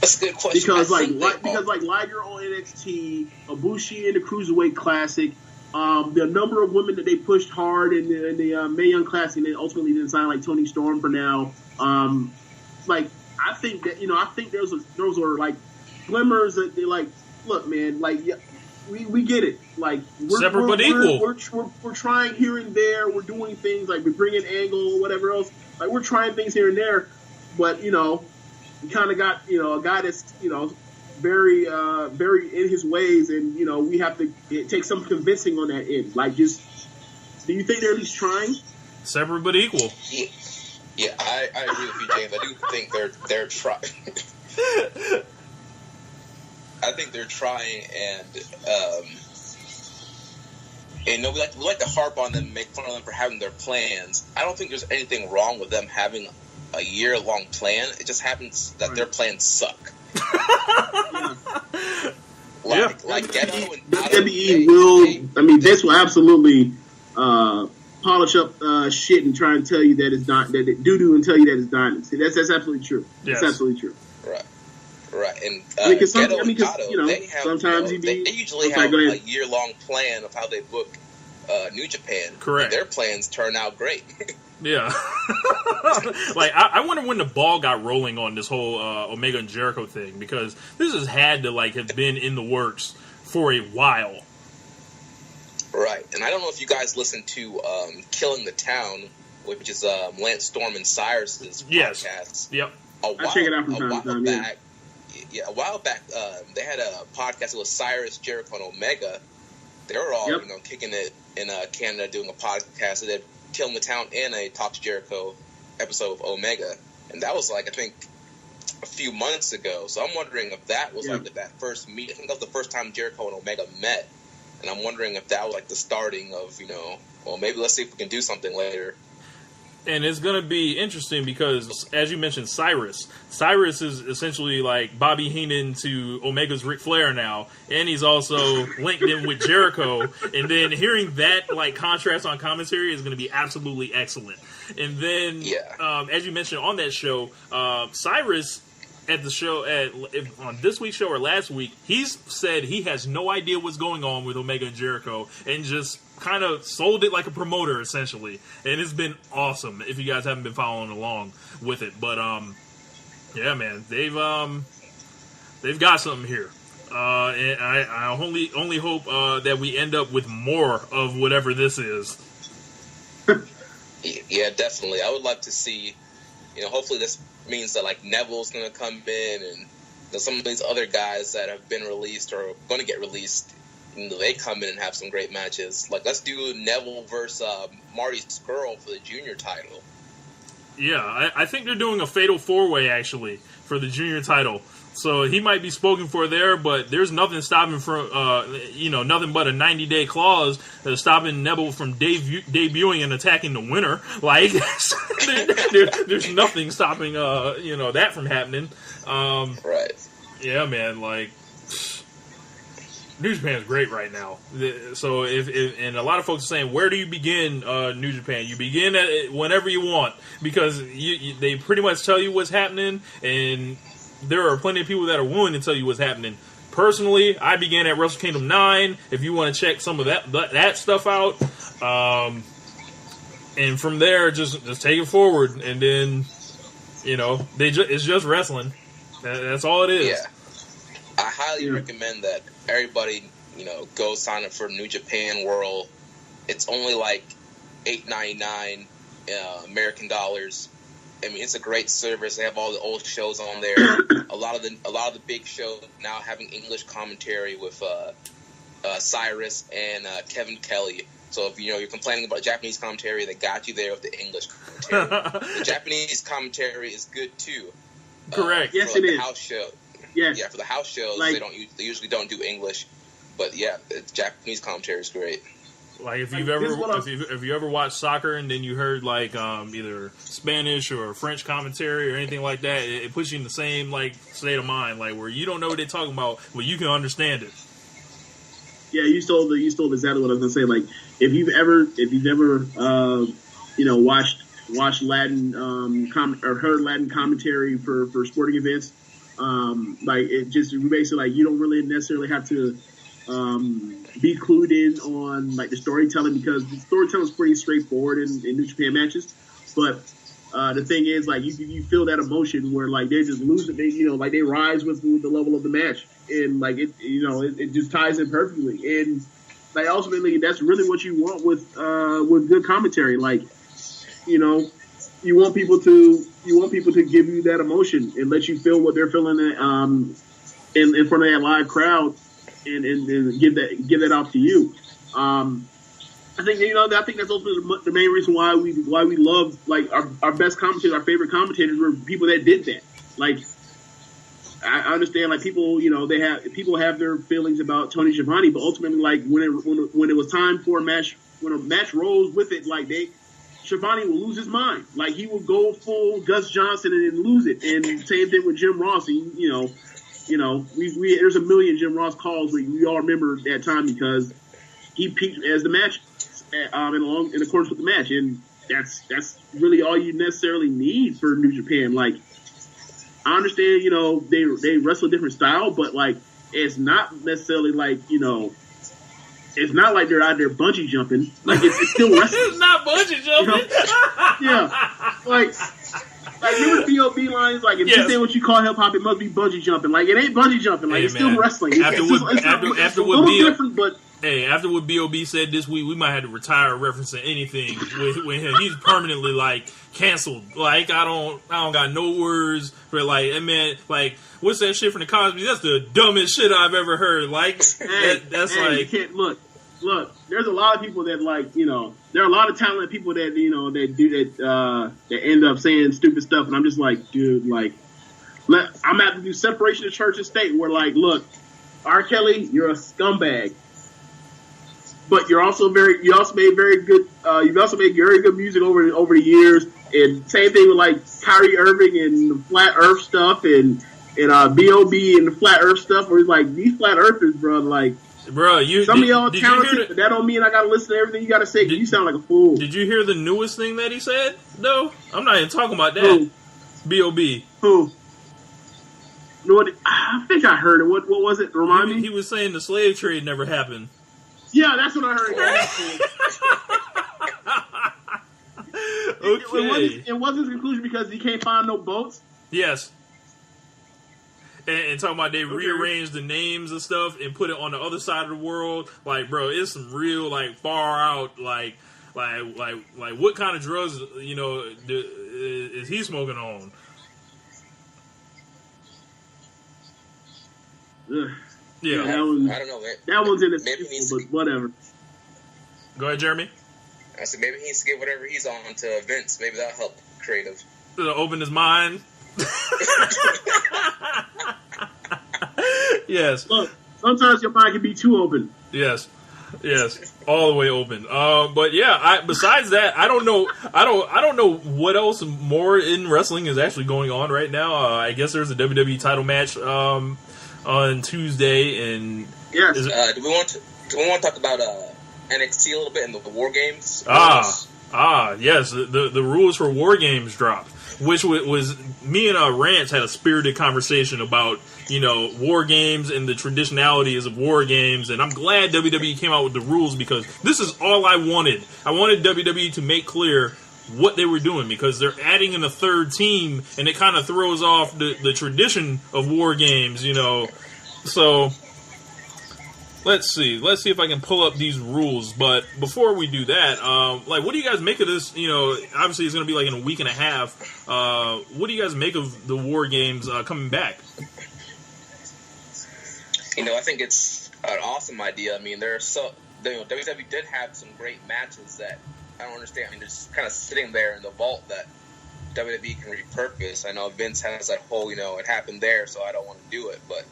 S6: That's a good question.
S5: Because Liger on NXT, Ibushi in the Cruiserweight Classic, the number of women that they pushed hard in the Mae Young Classic, and then ultimately didn't sign, like Toni Storm for now. I I think that I think those are like glimmers that they're like, look, man, like we get it. Like
S2: separate but equal.
S5: We're trying here and there. We're doing things like we bring in Angle, whatever else. Like we're trying things here and there, but we kind of got a guy that's very in his ways, and we have to take some convincing on that end. Like, just do you think they're at least trying?
S2: Separate but equal.
S6: Yeah, I agree with you, James. I do think they're trying. I think they're trying, and we like to harp on them, and make fun of them for having their plans. I don't think there's anything wrong with them having a year-long plan. It just happens that their plans suck. Like Ghetto and
S5: WWE will. This will absolutely polish up shit and try and tell you that it's not that doo-doo and tell you that it's dynasty. That's absolutely true.
S2: Yes.
S5: That's absolutely true.
S6: Right, and
S5: Ghetto and Kato,
S6: they have,
S5: sometimes
S6: they usually have a year-long plan of how they book New Japan.
S2: Correct.
S6: Their plans turn out great.
S2: Yeah. Like, I wonder when the ball got rolling on this whole Omega and Jericho thing, because this has had to, have been in the works for a while.
S6: Right, and I don't know if you guys listened to Killing the Town, which is Lance Storm and Cyrus's podcast.
S2: Yep.
S5: I check it out from time to time,
S6: a while back, they had a podcast with Cyrus, Jericho, and Omega. They were all, kicking it in Canada, doing a podcast. They did Killing the Town and a Talk to Jericho episode of Omega, and that was I think a few months ago. So I'm wondering if that was that first meet. I think that was the first time Jericho and Omega met, and I'm wondering if that was the starting of well, maybe let's see if we can do something later.
S2: And it's going to be interesting because, as you mentioned, Cyrus is essentially like Bobby Heenan to Omega's Ric Flair now, and he's also linked in with Jericho. And then hearing that contrast on commentary is going to be absolutely excellent. And then, as you mentioned on that show, Cyrus at the show on this week's show or last week, he's said he has no idea what's going on with Omega and Jericho, and just kind of sold it like a promoter, essentially. And it's been awesome if you guys haven't been following along with it. But yeah, man, they've got something here. And I only hope that we end up with more of whatever this is.
S6: Yeah, definitely. I would love to see, hopefully this means that Neville's going to come in, and some of these other guys that have been released or going to get released, they come in and have some great matches. Let's do Neville versus Marty Scurll for the junior title.
S2: Yeah, I think they're doing a fatal 4-way actually for the junior title. So he might be spoken for there, but there's nothing stopping from, nothing but a 90-day clause that's stopping Neville from debuting and attacking the winner. There's nothing stopping, that from happening.
S6: Right.
S2: Yeah, man. New Japan's great right now. So and a lot of folks are saying, where do you begin New Japan? You begin at it whenever you want, because they pretty much tell you what's happening, and there are plenty of people that are willing to tell you what's happening. Personally, I began at Wrestle Kingdom 9, if you want to check some of that stuff out. And from there, just take it forward, and then, it's just wrestling. That's all it is.
S6: Yeah. I highly recommend that everybody, go sign up for New Japan World. It's only $8.99 American dollars. I mean, it's a great service. They have all the old shows on there. A lot of the big shows now having English commentary with Cyrus and Kevin Kelly. So if you're complaining about Japanese commentary, they got you there with the English commentary. The Japanese commentary is good too.
S2: Correct.
S5: Yes, it is.
S6: House show.
S5: Yes.
S6: Yeah, for the house shows, they usually don't do English, but yeah, the Japanese commentary is great.
S2: If you ever watched soccer and then you heard either Spanish or French commentary or anything like that, it puts you in the same state of mind, where you don't know what they're talking about, but you can understand it.
S5: Yeah, you stole exactly what I was gonna say. If you've ever watched Latin or heard Latin commentary for sporting events, it just basically you don't really necessarily have to be clued in on the storytelling, because the storytelling is pretty straightforward in New Japan matches. But The thing is, like, you feel that emotion where, like, they're just losing, like, they rise with the level of the match. And, like, it just ties in perfectly. And, like, ultimately, that's really what you want with good commentary. Like, you want people to give you that emotion and let you feel what they're feeling in front of that live crowd and give that out to you. I think that's also the main reason why we love, like, our best commentators, our favorite commentators were people that did that. Like, I understand, like, people have their feelings about Tony Schiavone, but ultimately, like, when it was time for a match, when a match rolls with it, like, Schiavone will lose his mind. Like, he will go full Gus Johnson and lose it. And same thing with Jim Ross. And, there's a million Jim Ross calls we all remember that time because he peaked as the match. In accordance with the match, and that's really all you necessarily need for New Japan. Like, I understand, they wrestle a different style, but, like, it's not necessarily like, it's not like they're out there bungee jumping. Like, it's still wrestling.
S2: It's not bungee jumping.
S5: Yeah, like remember the B.O.B. lines? Like, if you say what you call hip hop, it must be bungee jumping. Like, it ain't bungee jumping. Like, it's still wrestling. It's a little different, but.
S2: Hey, after what B.O.B. said this week, we might have to retire referencing anything with him. He's permanently, like, canceled. Like, I don't got no words for, like, man, like, what's that shit from the Cosby? That's the dumbest shit I've ever heard. Like,
S5: you can't, look, there's a lot of people that, like, there are a lot of talented people that, that end up saying stupid stuff, and I'm just like, dude, like, I'm going to have to do separation of church and state where, like, look, R. Kelly, you're a scumbag. But you also made very good. You've also made very good music over the years. And same thing with, like, Kyrie Irving and the flat Earth stuff, and B.O.B. and the flat Earth stuff. Where it's like, these flat Earthers, bro. Like, some of y'all talented, but that don't mean I gotta listen to everything you gotta say. You sound like a fool.
S2: Did you hear the newest thing that he said? No, I'm not even talking about that. B.O.B.
S5: Who? I think I heard it. What was it? Remind me.
S2: He was saying the slave trade never happened.
S5: Yeah, that's what I heard.
S2: Okay.
S5: It wasn't his conclusion because he can't find no boats?
S2: Yes. And talking about they rearranged the names and stuff and put it on the other side of the world. Like, bro, it's some real, like, far out, like what kind of drugs, is he smoking on?
S5: Ugh.
S2: Yeah.
S6: I don't know.
S5: That one's in the sequel, but whatever.
S2: Go ahead, Jeremy.
S6: I said maybe he needs to get whatever he's on to Vince. Maybe that'll help creative.
S2: To open his mind. Yes.
S5: Look, sometimes your mind can be too open.
S2: Yes, all the way open. But yeah, besides that, I don't know what else more in wrestling is actually going on right now. I guess there's a WWE title match on Tuesday, and
S5: yes.
S6: Do we want to talk about NXT a little bit and the War Games?
S2: Yes, the rules for War Games dropped, which was me and Rance had a spirited conversation about War Games and the traditionalities of War Games, and I'm glad WWE came out with the rules because this is all I wanted. I wanted WWE to make clear what they were doing because they're adding in a third team, and it kind of throws off the tradition of War Games, So let's see if I can pull up these rules. But before we do that, what do you guys make of this? Obviously it's going to be like in a week and a half. What do you guys make of the War Games coming back?
S6: I think it's an awesome idea. I mean, WWE did have some great matches that I don't understand. I mean, they're just kind of sitting there in the vault that WWE can repurpose. I know Vince has that whole, it happened there, so I don't want to do it. But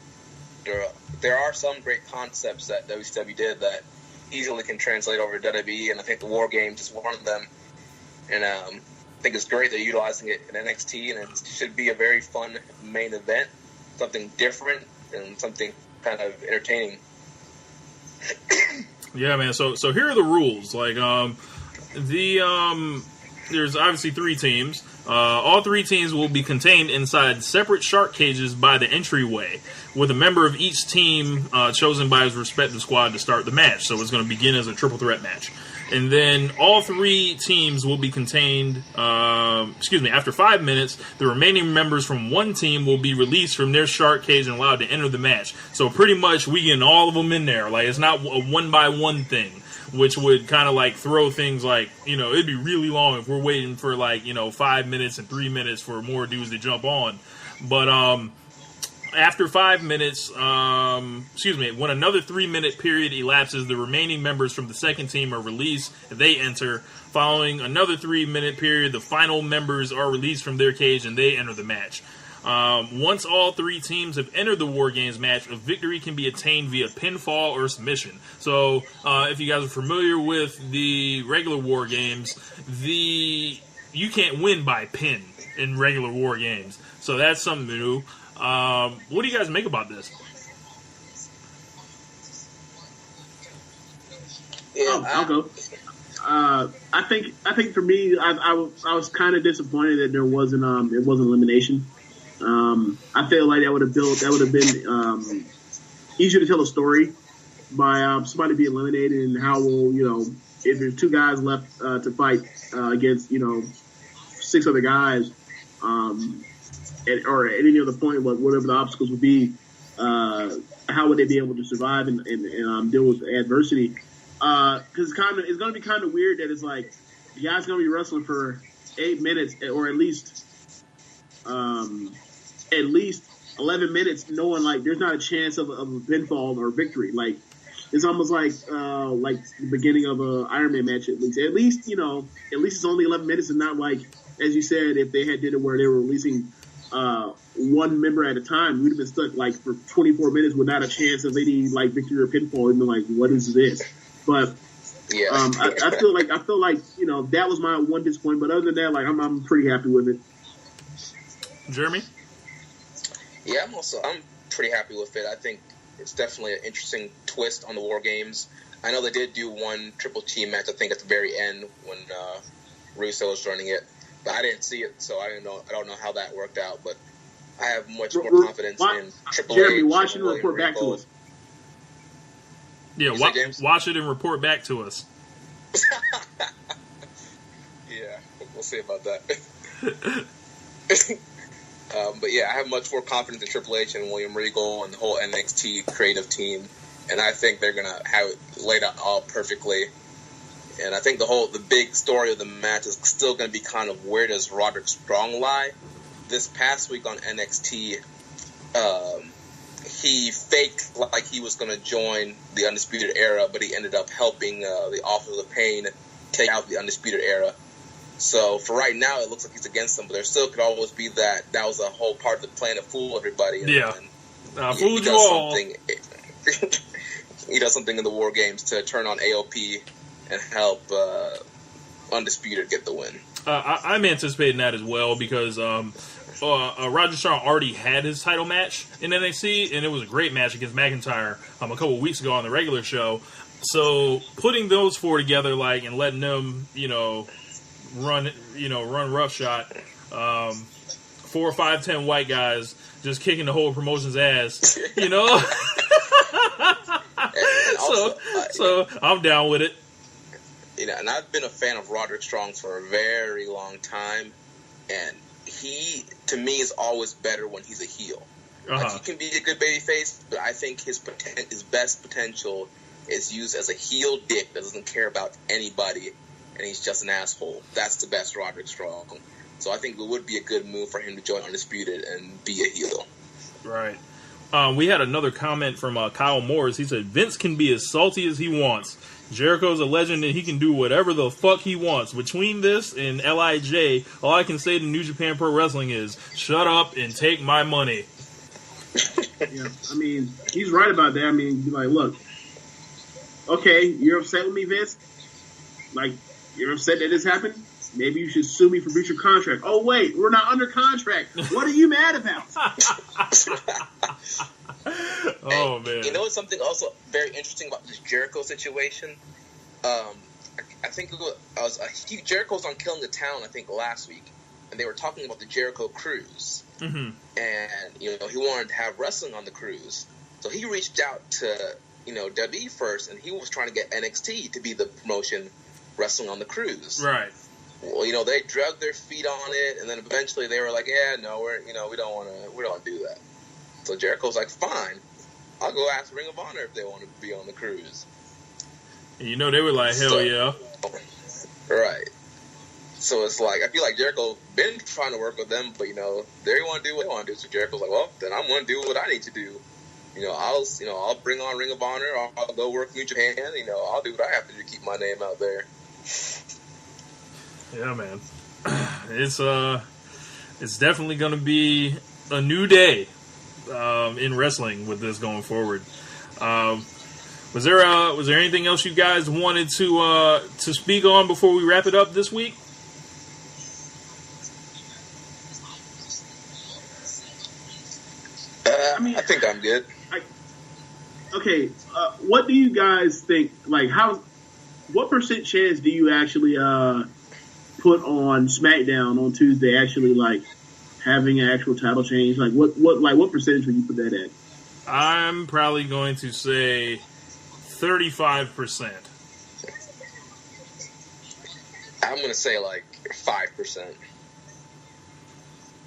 S6: there are some great concepts that WWE did that easily can translate over to WWE, and I think the War Games is one of them. And I think it's great they're utilizing it in NXT, and it should be a very fun main event, something different and something kind of entertaining.
S2: Yeah, man. So here are the rules. Like, there's obviously 3 teams. All three teams will be contained inside separate shark cages by the entryway, with a member of each team chosen by his respective squad to start the match. So it's going to begin as a triple threat match. And then all three teams will be contained, after 5 minutes, the remaining members from one team will be released from their shark cage and allowed to enter the match. So pretty much we getting all of them in there. Like, it's not a one-by-one thing, which would kind of like throw things like, it'd be really long if we're waiting for 5 minutes and 3 minutes for more dudes to jump on. But, after 5 minutes, when another 3-minute period elapses, the remaining members from the second team are released. They enter. Following another 3-minute period, the final members are released from their cage and they enter the match. Once all three teams have entered the War Games match, a victory can be attained via pinfall or submission. So, if you guys are familiar with the regular War Games, you can't win by pin in regular War Games. So that's something new. What do you guys make about this?
S5: Yeah, I'll go. I think for me, I was kind of disappointed that it wasn't elimination. I feel like that would have been easier to tell a story by somebody being eliminated, and how will if there's two guys left to fight against 6 other guys. Or at any other point, whatever the obstacles would be, how would they be able to survive and deal with adversity? Because it's going to be kind of weird that it's like the guy's going to be wrestling for 8 minutes, or at least 11 minutes, knowing like there's not a chance of a pinfall or victory. Like, it's almost like the beginning of a Iron Man match. At least it's only 11 minutes, and not like, as you said, if they had did it where they were releasing one member at a time, we'd have been stuck like for 24 minutes without a chance of any like victory or pinfall, and been like, what is this? But yeah, I feel like that was my one disappointment. But other than that, like I'm pretty happy with it.
S2: Jeremy?
S6: Yeah, I'm pretty happy with it. I think it's definitely an interesting twist on the War Games. I know they did do one triple team match, I think, at the very end when Russo was running it. But I didn't see it, so I don't know how that worked out. But I have much more confidence in Triple H.
S5: Jeremy, watch it and report back to us.
S2: Yeah, watch it and report back to us.
S6: Yeah, we'll see about that. But yeah, I have much more confidence in Triple H and William Regal and the whole NXT creative team, and I think they're gonna have it laid out all perfectly. And I think the big story of the match is still going to be kind of, where does Roderick Strong lie? This past week on NXT, he faked like he was going to join the Undisputed Era, but he ended up helping the Authors of Pain take out the Undisputed Era. So for right now, it looks like he's against them, but there still could always be that was a whole part of the plan to fool everybody. And
S2: fooled you all.
S6: He does something in the War Games to turn on AOP and help Undisputed get the win.
S2: I'm anticipating that as well, because Roger Strong already had his title match in NXT, and it was a great match against McIntyre a couple of weeks ago on the regular show. So putting those four together, and letting them, run roughshot, 4, 5, 10 white guys just kicking the whole promotion's ass, So I'm down with it.
S6: And I've been a fan of Roderick Strong for a very long time, and he, to me, is always better when he's a heel. Like, he can be a good babyface, but I think his best potential is used as a heel dick that doesn't care about anybody, and he's just an asshole. That's the best Roderick Strong. So I think it would be a good move for him to join Undisputed and be a heel.
S2: Right. We had another comment from Kyle Morris. He said, Vince can be as salty as he wants. Jericho's a legend and he can do whatever the fuck he wants. Between this and LIJ, all I can say to New Japan Pro Wrestling is, shut up and take my money.
S5: Yeah, I mean, he's right about that. I mean, be like, look, okay, you're upset with me, Vince? Like, you're upset that this happened? Maybe you should sue me for breach of contract. Oh, wait, we're not under contract. What are you mad about?
S2: Oh, man.
S6: You know what's something also very interesting about this Jericho situation? I think Jericho was on Killing the Town, I think, last week. and they were talking about the Jericho cruise.
S2: Mm-hmm.
S6: And, you know, he wanted to have wrestling on the cruise. So he reached out to, you know, WWE first, and he was trying to get NXT to be the promotion wrestling on the cruise.
S2: Right.
S6: Well, you know, they dragged their feet on it, and then eventually they were like, yeah, no, we don't want to do that. So Jericho's like, fine, I'll go ask Ring of Honor if they want to be on the cruise.
S2: And you know, they were like, hell yeah.
S6: Right. So it's like, I feel like Jericho been trying to work with them, but, you know, they want to do what they want to do. So Jericho's like, well, then I'm going to do what I need to do. You know, I'll bring on Ring of Honor. I'll go work New Japan. You know, I'll do what I have to do to keep my name out there.
S2: Yeah, man. It's definitely going to be a new day in wrestling with this going forward. Was there anything else you guys wanted to speak on before we wrap it up this week?
S6: I think I'm good.
S5: Okay, what do you guys think? Like, what % chance do you actually put on SmackDown on Tuesday? Actually, like having an actual title change. Like, what percentage would you put that at?
S2: I'm probably going to say 35%.
S6: I'm going to say like 5%.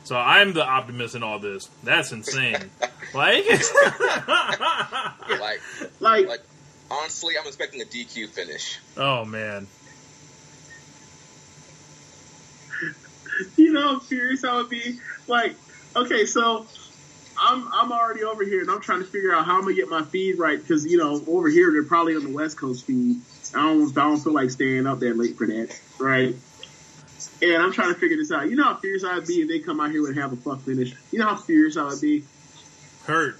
S2: So I'm the optimist in all this. That's insane. like,
S6: honestly, I'm expecting a DQ finish.
S2: Oh man.
S5: You know, I'm curious how it'd be. Like, okay, so I'm already over here and I'm trying to figure out how I'm gonna get my feed right because you know over here they're probably on the West Coast feed. I don't feel like staying up that late for that, right? And I'm trying to figure this out. You know how furious I'd be if they come out here and have a fuck finish. You know how furious I would be.
S2: Hurt.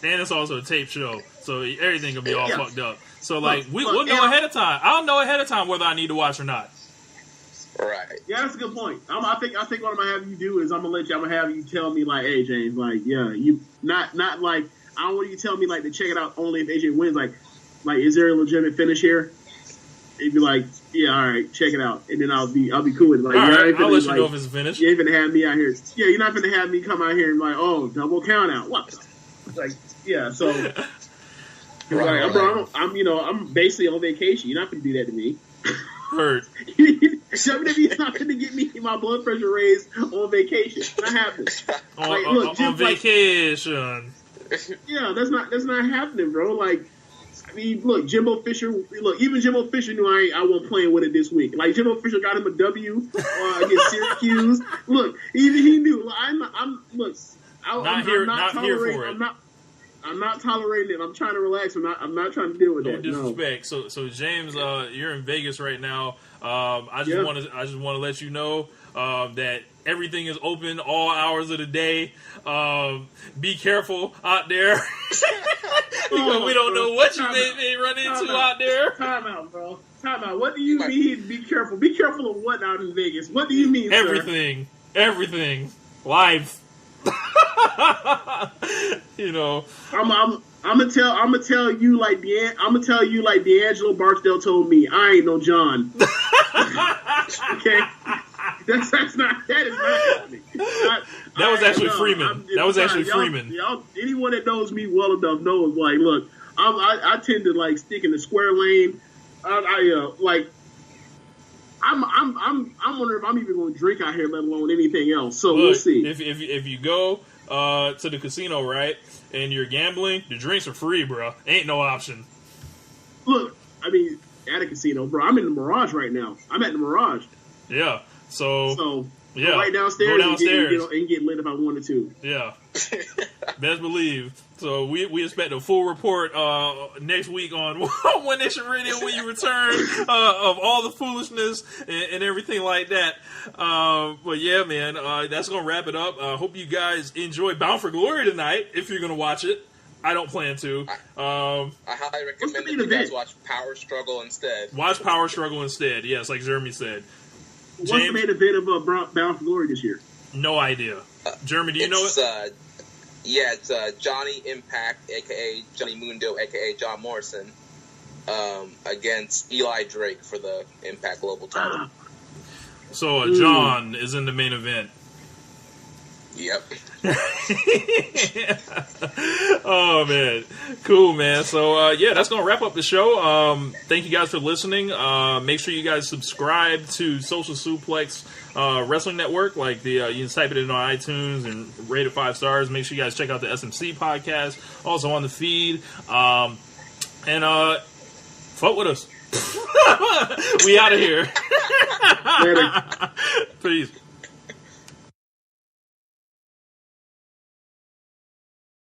S2: And it's also a tape show, so everything will be all fucked up. So like we'll know ahead of time. I'll know ahead of time whether I need to watch or not.
S6: Right.
S5: Yeah, that's a good point. I think what I'm gonna have you do is I'm gonna have you tell me like, hey James, like yeah, you not like I don't want you to tell me like to check it out only if AJ wins. Like is there a legitimate finish here? It'd be like, yeah, all right, check it out, and then I'll be cool with it. Like,
S2: all right, I'll let you
S5: like,
S2: know if it's finished.
S5: You ain't gonna have me out here. Yeah, you're not gonna have me come out here and like, oh, double count out. What? Like, yeah, so. Right, bro, I'm basically on vacation. You're not gonna do that to me.
S2: Hurt.
S5: WWE's not gonna get me my blood pressure raised on vacation. Not happening.
S2: On vacation.
S5: Yeah, that's not happening, bro. Like. I mean, look, Jimbo Fisher. Look, even Jimbo Fisher knew I wasn't playing with it this week. Like Jimbo Fisher got him a W against Syracuse. Look, even he knew. Look, I'm not here for it. I'm not tolerating it. I'm trying to relax. I'm not trying to deal with that.
S2: No disrespect. No. So James, you're in Vegas right now. I just want to let you know that everything is open all hours of the day. Be careful out there. Because we don't know what you may run into out there.
S5: Time out, bro. Time out. What do you mean, be careful? Be careful of what out in Vegas? What do you mean,
S2: Everything.
S5: Sir?
S2: Everything. Life. You know. I'm gonna tell you like D'Angelo Barksdale told me, I ain't no John. Okay? That is not happening. That was actually Freeman. Freeman.
S5: Anyone that knows me well enough knows, like, look, I tend to like stick in the square lane. I'm wondering if I'm even going to drink out here, let alone anything else. So we'll see.
S2: If you go to the casino, right, and you're gambling, the drinks are free, bro. Ain't no option.
S5: Look, I mean, at a casino, bro. I'm in the Mirage right now. I'm at the Mirage.
S2: Yeah. So yeah,
S5: go right downstairs, and get lit if I wanted to.
S2: Yeah, best believe. So we expect a full report next week on One Nation Radio when you return of all the foolishness and everything like that. But yeah, man, that's gonna wrap it up. Hope you guys enjoy Bound for Glory tonight. If you're gonna watch it, I don't plan to.
S6: I highly recommend that you guys watch Power Struggle instead.
S2: Watch Power Struggle instead. Yes, like Jeremy said.
S5: What's the main event of Bound for Glory this year?
S2: No idea. Jeremy, do you know it?
S6: It's Johnny Impact, a.k.a. Johnny Mundo, a.k.a. John Morrison, against Eli Drake for the Impact Global title.
S2: So John is in the main event.
S6: Yep.
S2: Oh man, cool, man. So yeah, that's gonna wrap up the show. Thank you guys for listening. Make sure you guys subscribe to Social Suplex Wrestling Network. Like you can type it in on iTunes and rate it 5 stars. Make sure you guys check out the SMC podcast, also on the feed. And fuck with us. We out of here.
S5: Later.
S2: Peace.